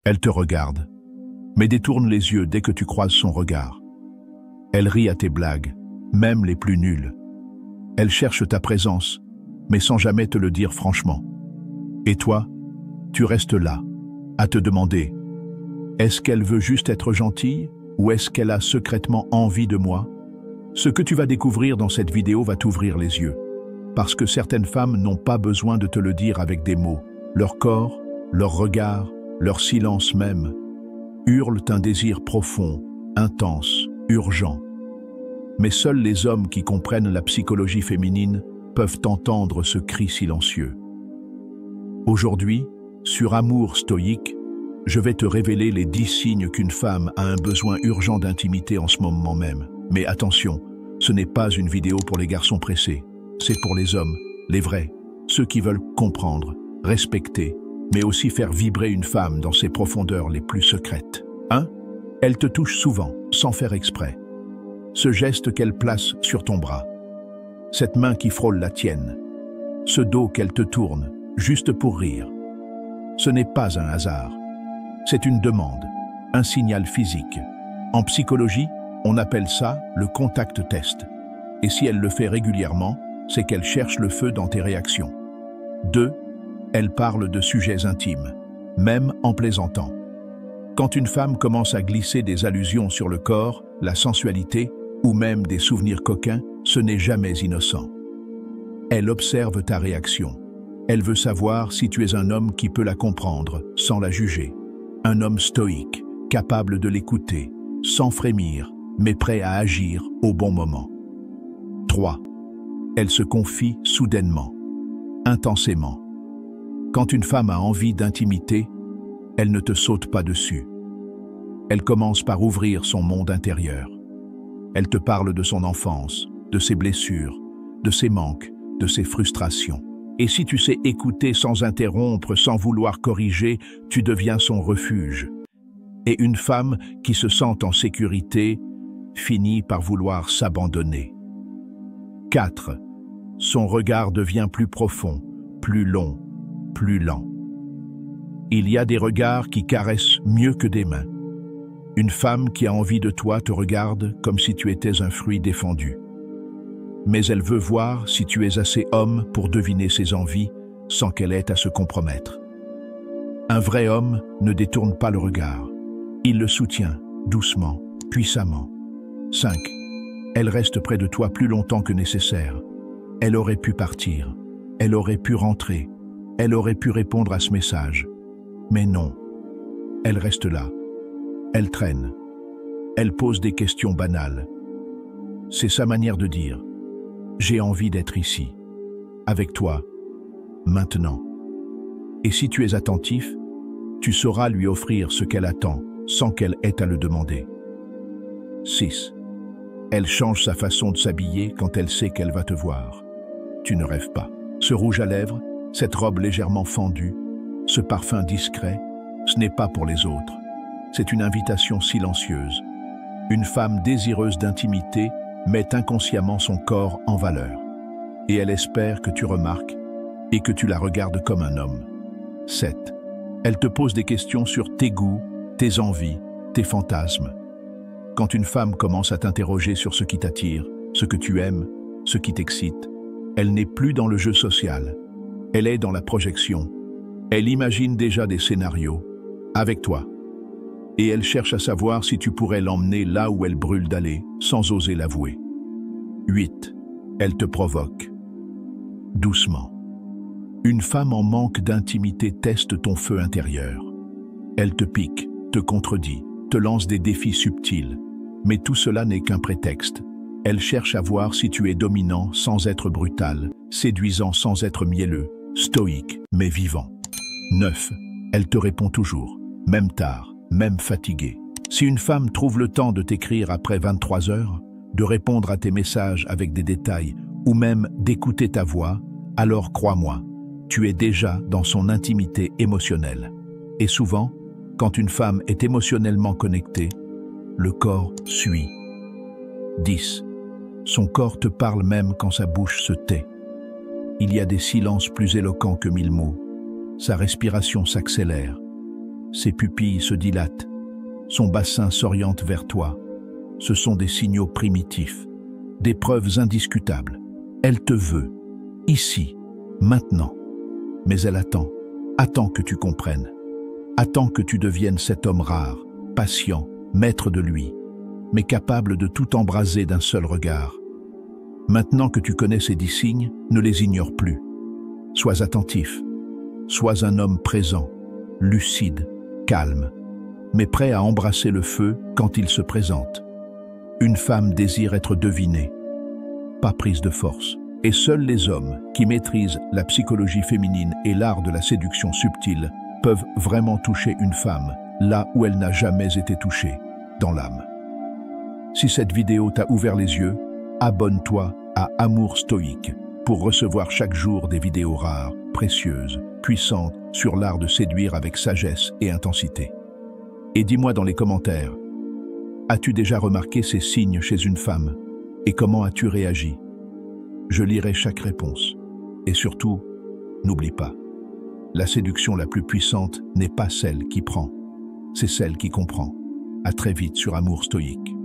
Elle te regarde, mais détourne les yeux dès que tu croises son regard. Elle rit à tes blagues, même les plus nulles. Elle cherche ta présence, mais sans jamais te le dire franchement. Et toi, tu restes là, à te demander, est-ce qu'elle veut juste être gentille ou est-ce qu'elle a secrètement envie de moi? Ce que tu vas découvrir dans cette vidéo va t'ouvrir les yeux. Parce que certaines femmes n'ont pas besoin de te le dire avec des mots. Leur corps, leur regard, leur silence même, hurlent un désir profond, intense, urgent. Mais seuls les hommes qui comprennent la psychologie féminine peuvent entendre ce cri silencieux. Aujourd'hui, sur Amour stoïque, je vais te révéler les 10 signes qu'une femme a un besoin urgent d'intimité en ce moment même. Mais attention, ce n'est pas une vidéo pour les garçons pressés. C'est pour les hommes, les vrais, ceux qui veulent comprendre, respecter, mais aussi faire vibrer une femme dans ses profondeurs les plus secrètes. 1. Elle te touche souvent, sans faire exprès. Ce geste qu'elle place sur ton bras, cette main qui frôle la tienne, ce dos qu'elle te tourne, juste pour rire. Ce n'est pas un hasard, c'est une demande, un signal physique. En psychologie, on appelle ça le contact test. Et si elle le fait régulièrement, c'est qu'elle cherche le feu dans tes réactions. 2. Elle parle de sujets intimes, même en plaisantant. Quand une femme commence à glisser des allusions sur le corps, la sensualité, ou même des souvenirs coquins, ce n'est jamais innocent. Elle observe ta réaction. Elle veut savoir si tu es un homme qui peut la comprendre, sans la juger. Un homme stoïque, capable de l'écouter, sans frémir, mais prêt à agir au bon moment. 3. Elle se confie soudainement, intensément. Quand une femme a envie d'intimité, elle ne te saute pas dessus. Elle commence par ouvrir son monde intérieur. Elle te parle de son enfance, de ses blessures, de ses manques, de ses frustrations. Et si tu sais écouter sans interrompre, sans vouloir corriger, tu deviens son refuge. Et une femme qui se sent en sécurité finit par vouloir s'abandonner. 4. Son regard devient plus profond, plus long, plus lent. Il y a des regards qui caressent mieux que des mains. Une femme qui a envie de toi te regarde comme si tu étais un fruit défendu. Mais elle veut voir si tu es assez homme pour deviner ses envies sans qu'elle ait à se compromettre. Un vrai homme ne détourne pas le regard. Il le soutient, doucement, puissamment. 5. Elle reste près de toi plus longtemps que nécessaire. Elle aurait pu partir. Elle aurait pu rentrer. Elle aurait pu répondre à ce message. Mais non. Elle reste là. Elle traîne. Elle pose des questions banales. C'est sa manière de dire « J'ai envie d'être ici, avec toi, maintenant ». Et si tu es attentif, tu sauras lui offrir ce qu'elle attend, sans qu'elle ait à le demander. 6. Elle change sa façon de s'habiller quand elle sait qu'elle va te voir. Tu ne rêves pas. Ce rouge à lèvres, cette robe légèrement fendue, ce parfum discret, ce n'est pas pour les autres. C'est une invitation silencieuse. Une femme désireuse d'intimité met inconsciemment son corps en valeur. Et elle espère que tu remarques et que tu la regardes comme un homme. 7. Elle te pose des questions sur tes goûts, tes envies, tes fantasmes. Quand une femme commence à t'interroger sur ce qui t'attire, ce que tu aimes, ce qui t'excite, elle n'est plus dans le jeu social. Elle est dans la projection. Elle imagine déjà des scénarios, avec toi. Et elle cherche à savoir si tu pourrais l'emmener là où elle brûle d'aller, sans oser l'avouer. 8. Elle te provoque. Doucement. Une femme en manque d'intimité teste ton feu intérieur. Elle te pique, te contredit, te lance des défis subtils. Mais tout cela n'est qu'un prétexte. Elle cherche à voir si tu es dominant sans être brutal, séduisant sans être mielleux, stoïque mais vivant. 9. Elle te répond toujours, même tard, même fatigué. Si une femme trouve le temps de t'écrire après 23 heures, de répondre à tes messages avec des détails, ou même d'écouter ta voix, alors crois-moi, tu es déjà dans son intimité émotionnelle. Et souvent, quand une femme est émotionnellement connectée, le corps suit. 10. Son corps te parle même quand sa bouche se tait. Il y a des silences plus éloquents que 1000 mots. Sa respiration s'accélère. Ses pupilles se dilatent. Son bassin s'oriente vers toi. Ce sont des signaux primitifs, des preuves indiscutables. Elle te veut, ici, maintenant. Mais elle attend que tu comprennes. Attend que tu deviennes cet homme rare, patient, maître de lui, mais capable de tout embraser d'un seul regard. Maintenant que tu connais ces 10 signes, ne les ignore plus. Sois attentif. Sois un homme présent, lucide, calme, mais prêt à embrasser le feu quand il se présente. Une femme désire être devinée, pas prise de force. Et seuls les hommes qui maîtrisent la psychologie féminine et l'art de la séduction subtile peuvent vraiment toucher une femme là où elle n'a jamais été touchée, dans l'âme. Si cette vidéo t'a ouvert les yeux, abonne-toi à Amour Stoïque pour recevoir chaque jour des vidéos rares, précieuses, puissantes sur l'art de séduire avec sagesse et intensité. Et dis-moi dans les commentaires, as-tu déjà remarqué ces signes chez une femme et comment as-tu réagi? Je lirai chaque réponse. Et surtout, n'oublie pas, la séduction la plus puissante n'est pas celle qui prend, c'est celle qui comprend. À très vite sur Amour Stoïque.